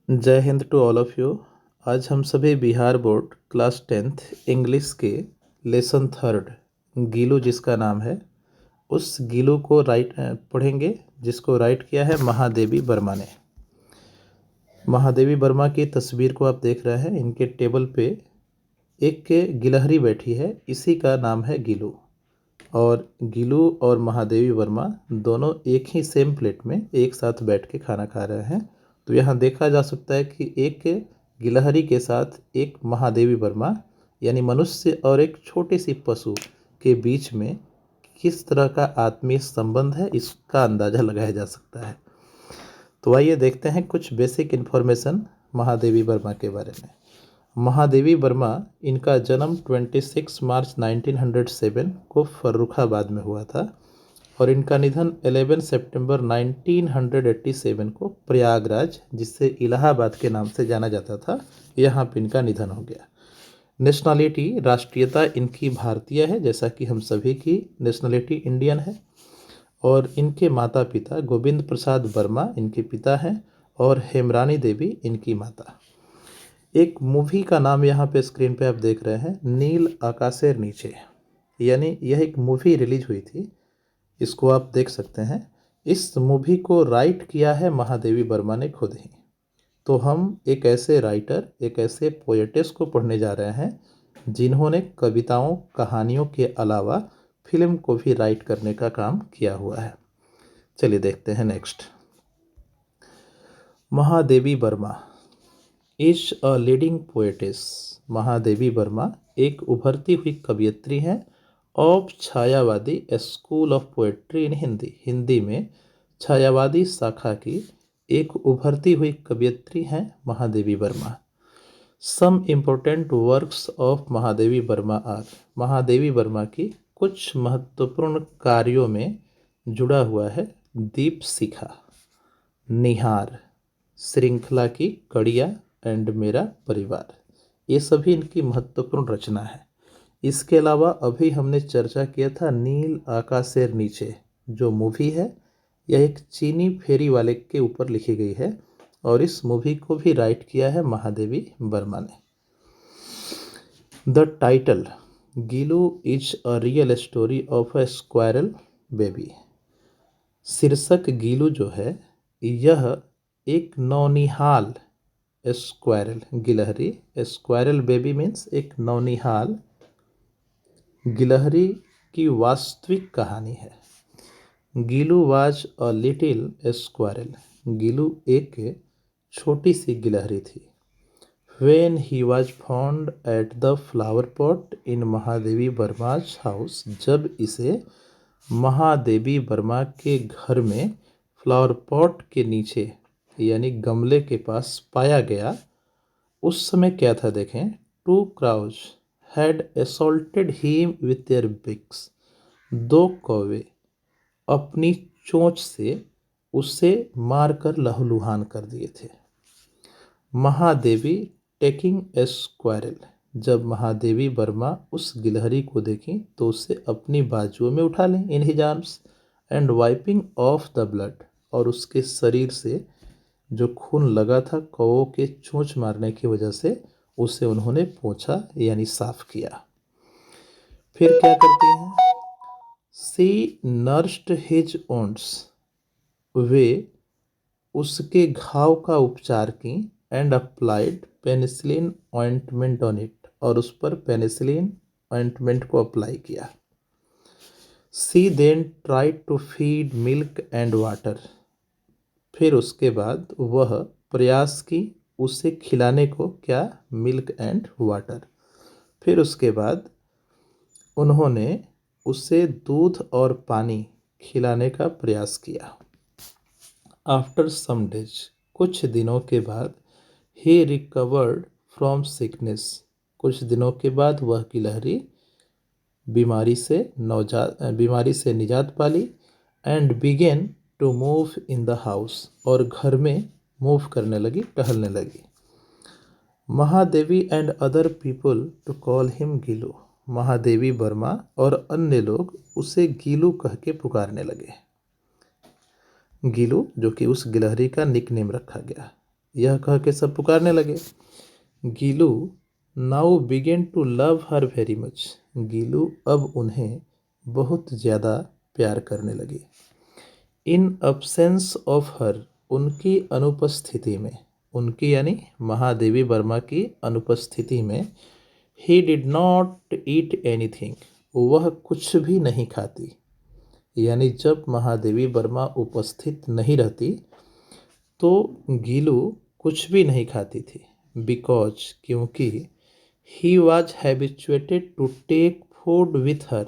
जय Hind to all of you. आज हम सभी Bihar board class 10th English के लेसन थर्ड गीलू जिसका नाम है उस गीलू को पढ़ेंगे, जिसको राइट किया है महादेवी वर्मा ने। महादेवी वर्मा की तस्वीर को आप देख रहे हैं। इनके टेबल पे एक के गिलहरी बैठी है, इसी का नाम है गीलू। और गीलू और महादेवी वर्मा दोनों एक ही सेम प्लेट में एक साथ बैठ के खाना खा रहे हैं। तो यहाँ देखा जा सकता है कि एक गिलहरी के साथ एक महादेवी वर्मा यानी मनुष्य और एक छोटे सी पशु के बीच में किस तरह का आत्मीय संबंध है, इसका अंदाज़ा लगाया जा सकता है। तो आइए देखते हैं कुछ बेसिक इन्फॉर्मेशन महादेवी वर्मा के बारे में। महादेवी वर्मा, इनका जन्म 26 मार्च 1907 को फर्रुखाबाद में हुआ था और इनका निधन 11 सितंबर 1987 को प्रयागराज, जिससे इलाहाबाद के नाम से जाना जाता था, यहाँ पर इनका निधन हो गया। नेशनलिटी, राष्ट्रीयता इनकी भारतीय है, जैसा कि हम सभी की नेशनलिटी इंडियन है। और इनके माता पिता गोविंद प्रसाद वर्मा इनके पिता हैं और हेमरानी देवी इनकी माता। एक मूवी का नाम यहाँ पे स्क्रीन पे आप देख रहे हैं, नील आकाशेर नीचे, यानी यह एक मूवी रिलीज हुई थी, इसको आप देख सकते हैं। इस मूवी को राइट किया है महादेवी वर्मा ने खुद ही। तो हम एक ऐसे राइटर, एक ऐसे पोएटेस को पढ़ने जा रहे हैं जिन्होंने कविताओं, कहानियों के अलावा फिल्म को भी राइट करने का काम किया हुआ है। चलिए देखते हैं next. Mahadevi Verma is a leading poetess. Mahadevi Verma एक उभरती हुई कवयित्री हैं of Chhayavadi school of poetry in Hindi. Hindi में छायावादी शाखा की एक उभरती हुई कवयित्री हैं Mahadevi Verma. Some important works of Mahadevi Verma are. Mahadevi Verma की कुछ महत्वपूर्ण कार्यों में जुड़ा हुआ है दीप शिखा, निहार, श्रृंखला की कड़िया एंड मेरा परिवार। ये सभी इनकी महत्वपूर्ण रचना है। इसके अलावा अभी हमने चर्चा किया था नील आकाशेर नीचे, जो मूवी है, यह एक चीनी फेरी वाले के ऊपर लिखी गई है और इस मूवी को भी राइट किया है महादेवी वर्मा ने। The title Gillu is a real story of a squirrel baby. शीर्षक गीलू जो है, यह एक नौनिहाल स्क्वायरल गिलहरी, स्क्वायरल बेबी मीन्स एक नौनिहाल गिलहरी की वास्तविक कहानी है। Gillu was a little squirrel. Gillu एक छोटी सी गिलहरी थी। When he was found at the flower pot in Mahadevi वर्मा's house, जब इसे महादेवी वर्मा के घर में फ्लावर पॉट के नीचे यानी गमले के पास पाया गया, उस समय क्या था देखें। 2 crows had assaulted him with their beaks। 2 कौवे अपनी चोंच से उसे मारकर लहूलुहान कर दिए थे। Mahadevi taking a squirrel. जब महादेवी वर्मा उस गिलहरी को देखी तो उसे अपनी बाजुओं में उठा लें, in his arms, and wiping of the blood, और उसके शरीर से जो खून लगा था कौवों के चोंच मारने की वजह से, उसे उन्होंने पोंछा यानी साफ किया। फिर क्या करती हैं, सी नर्स्ड हिज वुंड्स, वे उसके घाव का उपचार की, and applied penicillin ointment on it, और उस पर पेनिसिलिन ऑइंटमेंट को अप्लाई किया। She then tried to feed milk and water. फिर उसके बाद वह प्रयास की उसे खिलाने को, क्या, मिल्क एंड वाटर। फिर उसके बाद उन्होंने उसे दूध और पानी खिलाने का प्रयास किया। आफ्टर सम डेज, कुछ दिनों के बाद, ही रिकवर्ड फ्रॉम सिकनेस, कुछ दिनों के बाद वह गिलहरी बीमारी से निजात पाली, and began to move in the house, और घर में मूव करने लगी, टहलने लगी। Mahadevi and other people to call him Gillu. Mahadevi Verma और अन्य लोग उसे गीलू कह के पुकारने लगे। गीलू, जो कि उस गिलहरी का निक नेम रखा गया। यह कह के सब पुकारने लगे। Gillu now began to love her very much. Gillu अब उन्हें बहुत ज़्यादा प्यार करने लगे। इन अब्सेंस ऑफ हर, उनकी अनुपस्थिति में, उनकी यानी महादेवी वर्मा की अनुपस्थिति में, he did not eat anything, वह कुछ भी नहीं खाती। यानी जब महादेवी वर्मा उपस्थित नहीं रहती तो गीलू कुछ भी नहीं खाती थी। बिकॉज, क्योंकि he was habituated to take food with her,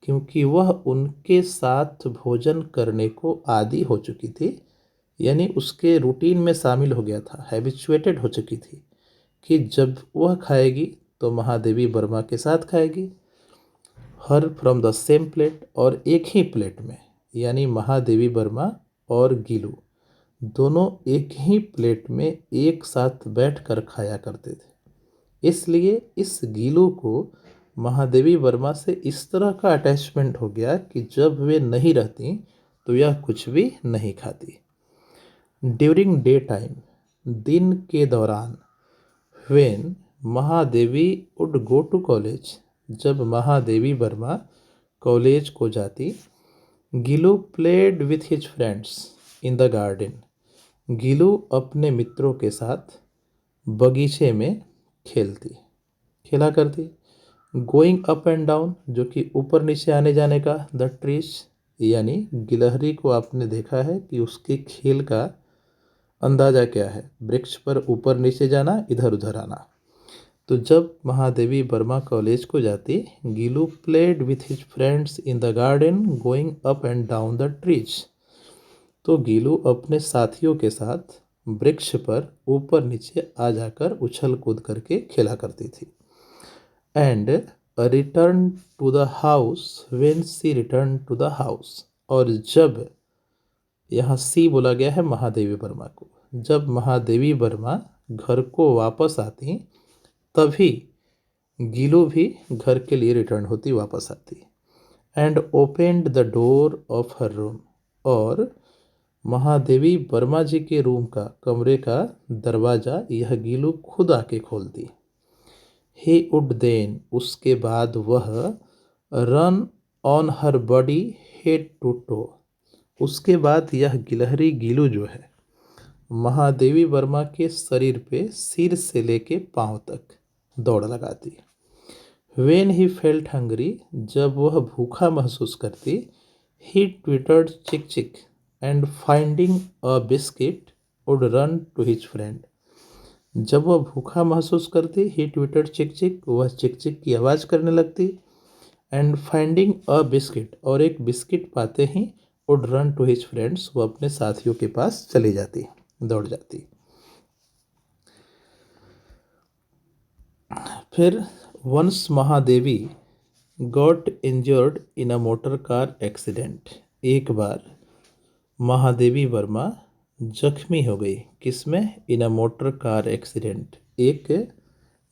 क्योंकि वह उनके साथ भोजन करने को आदी हो चुकी थी। यानी उसके रूटीन में शामिल हो गया था, हैबिचुएटेड हो चुकी थी कि जब वह खाएगी तो महादेवी वर्मा के साथ खाएगी। Her from the same plate, और एक ही प्लेट में, यानी महादेवी वर्मा और गीलू दोनों एक ही प्लेट में एक साथ बैठकर खाया करते थे। इसलिए इस गीलू को महादेवी वर्मा से इस तरह का अटैचमेंट हो गया कि जब वे नहीं रहती तो यह कुछ भी नहीं खाती। ड्यूरिंग डे टाइम, दिन के दौरान, when Mahadevi would go to college, जब महादेवी वर्मा कॉलेज को जाती, Gillu played with his friends in the garden. Gillu अपने मित्रों के साथ बगीचे में खेला करती। गोइंग अप एंड डाउन, जो कि ऊपर नीचे आने जाने का, द ट्रीज, यानी गिलहरी को आपने देखा है कि उसके खेल का अंदाजा क्या है, वृक्ष पर ऊपर नीचे जाना, इधर उधर आना। तो जब महादेवी वर्मा कॉलेज को जाती, Gillu played with his friends in the garden going up and down the trees. तो गीलू अपने साथियों के साथ वृक्ष पर ऊपर नीचे आ जाकर उछल कूद करके खेला करती थी। And return to the house when she return to the house, और जब, यहाँ सी बोला गया है महादेवी वर्मा को, जब महादेवी वर्मा घर को वापस आती तभी गीलू भी घर के लिए रिटर्न होती, वापस आती। And opened the door of her room, और महादेवी वर्मा जी के रूम का, कमरे का दरवाज़ा यह गीलू खुद आके खोलती। ही वुड देन, उसके बाद वह run on her body head to toe, उसके बाद यह गिलहरी गीलू जो है महादेवी वर्मा के शरीर पे सिर से लेके पांव तक दौड़ लगाती। वेन ही फेल्ट हंग्री, जब वह भूखा महसूस करती, ही twittered chick chick and finding a biscuit would run to his friend. जब वह भूखा महसूस करती, ही ट्विटर्ड चिक चिक, वह चिक चिक की आवाज़ करने लगती। एंड फाइंडिंग अ बिस्किट, और एक बिस्किट पाते ही would run to his friends, वो अपने साथियों के पास चली जाती, दौड़ जाती। फिर once Mahadevi got injured in a motor car accident, एक बार महादेवी वर्मा जख्मी हो गई, किसमें, in a motor car accident, एक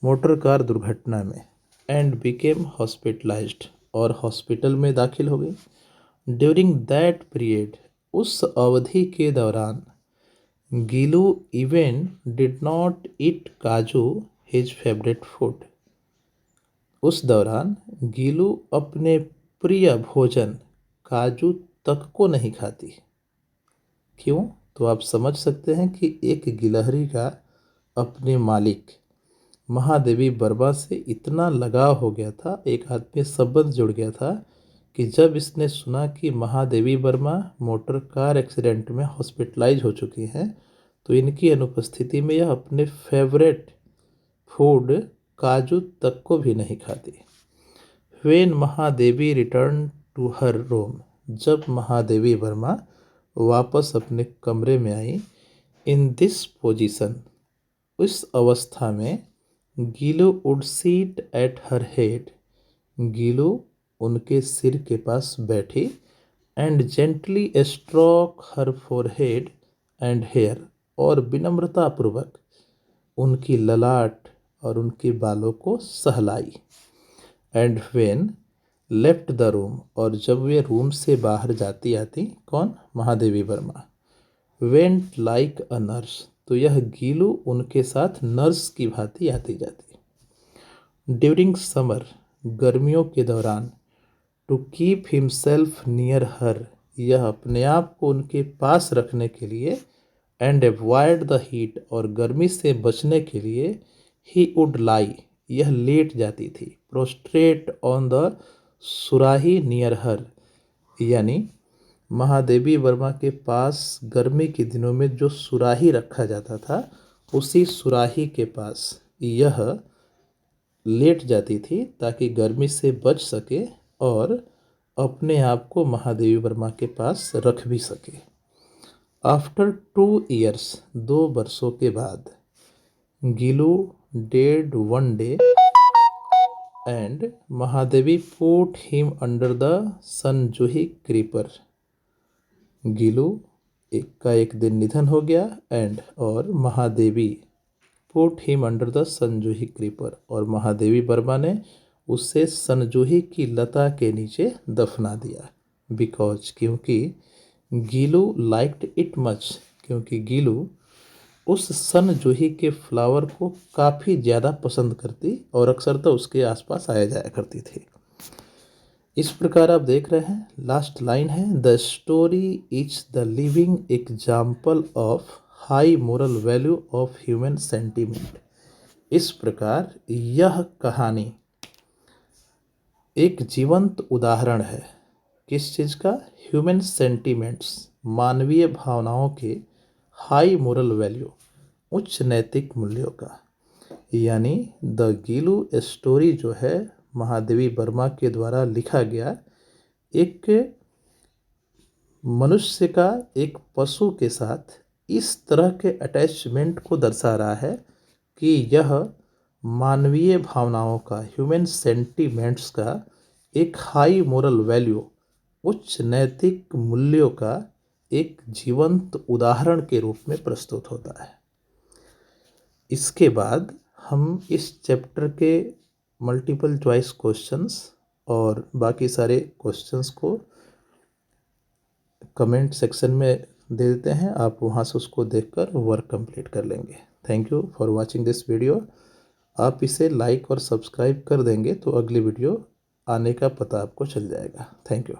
मोटर कार दुर्घटना में। एंड बिकेम हॉस्पिटलाइज्ड, और हॉस्पिटल में दाखिल हो गई। ड्यूरिंग दैट पीरियड, उस अवधि के दौरान, गीलू इवन डिड नॉट ईट काजू हिज फेवरेट फूड, उस दौरान गीलू अपने प्रिय भोजन काजू तक को नहीं खाती। क्यों? तो आप समझ सकते हैं कि एक गिलहरी का अपने मालिक महादेवी वर्मा से इतना लगाव हो गया था, एक आत्मीय संबंध जुड़ गया था कि जब इसने सुना कि Mahadevi Verma motor car accident में हॉस्पिटलाइज हो चुकी हैं, तो इनकी अनुपस्थिति में यह अपने फेवरेट फूड काजू तक को भी नहीं खाती। When Mahadevi return to her room, जब महादेवी वर्मा वापस अपने कमरे में आई, इन दिस पोजीशन, उस अवस्था में, Gillu would sit at her head, Gillu उनके सिर के पास बैठी, and gently stroke her forehead and hair, और विनम्रतापूर्वक उनकी ललाट और उनके बालों को सहलाई। And when left the room, और जब वे रूम से बाहर जाती आती, कौन, Mahadevi Verma, went like a nurse, तो यह गीलू उनके साथ नर्स की भांति आती जाती। ड्यूरिंग समर, गर्मियों के दौरान, to keep himself near her, यह अपने आप को उनके पास रखने के लिए, एंड एवॉइड द हीट, और गर्मी से बचने के लिए, ही वुड लाई, यह लेट जाती थी, प्रोस्ट्रेट ऑन द सुराही नियर हर, यानी महादेवी वर्मा के पास गर्मी के दिनों में जो सुराही रखा जाता था उसी सुराही के पास यह लेट जाती थी ताकि गर्मी से बच सके और अपने आप को महादेवी वर्मा के पास रख भी सके। आफ्टर 2 years, 2 वर्षों के बाद, Gillu dead one day and Mahadevi put him under the Sonjuhi creeper. Gillu एक दिन निधन हो गया एंड और Mahadevi put him under the Sonjuhi creeper, और महादेवी वर्मा ने उसे सनजूही की लता के नीचे दफना दिया। बिकॉज, क्योंकि गीलू लाइक्ड इट मच, क्योंकि गीलू उस सनजूही के फ्लावर को काफ़ी ज़्यादा पसंद करती और अक्सर तो उसके आसपास आया जाया करती थी। इस प्रकार आप देख रहे हैं, लास्ट लाइन है, the story is the living example of high moral value of human sentiment. इस प्रकार यह कहानी एक जीवंत उदाहरण है किस चीज़ का? ह्यूमन सेंटीमेंट्स, मानवीय भावनाओं के हाई मोरल वैल्यू, उच्च नैतिक मूल्यों का। यानी द गीलू स्टोरी जो है महादेवी वर्मा के द्वारा लिखा गया एक मनुष्य का एक पशु के साथ इस तरह के अटैचमेंट को दर्शा रहा है कि यह मानवीय भावनाओं का, ह्यूमन सेंटीमेंट्स का एक हाई मोरल वैल्यू, उच्च नैतिक मूल्यों का एक जीवंत उदाहरण के रूप में प्रस्तुत होता है। इसके बाद हम इस चैप्टर के मल्टीपल चॉइस क्वेश्चंस और बाकी सारे क्वेश्चंस को कमेंट सेक्शन में दे देते हैं, आप वहां से उसको देखकर वर्क कंप्लीट कर लेंगे। Thank you for watching this video. आप इसे लाइक और सब्सक्राइब कर देंगे तो अगली वीडियो आने का पता आपको चल जाएगा। Thank you.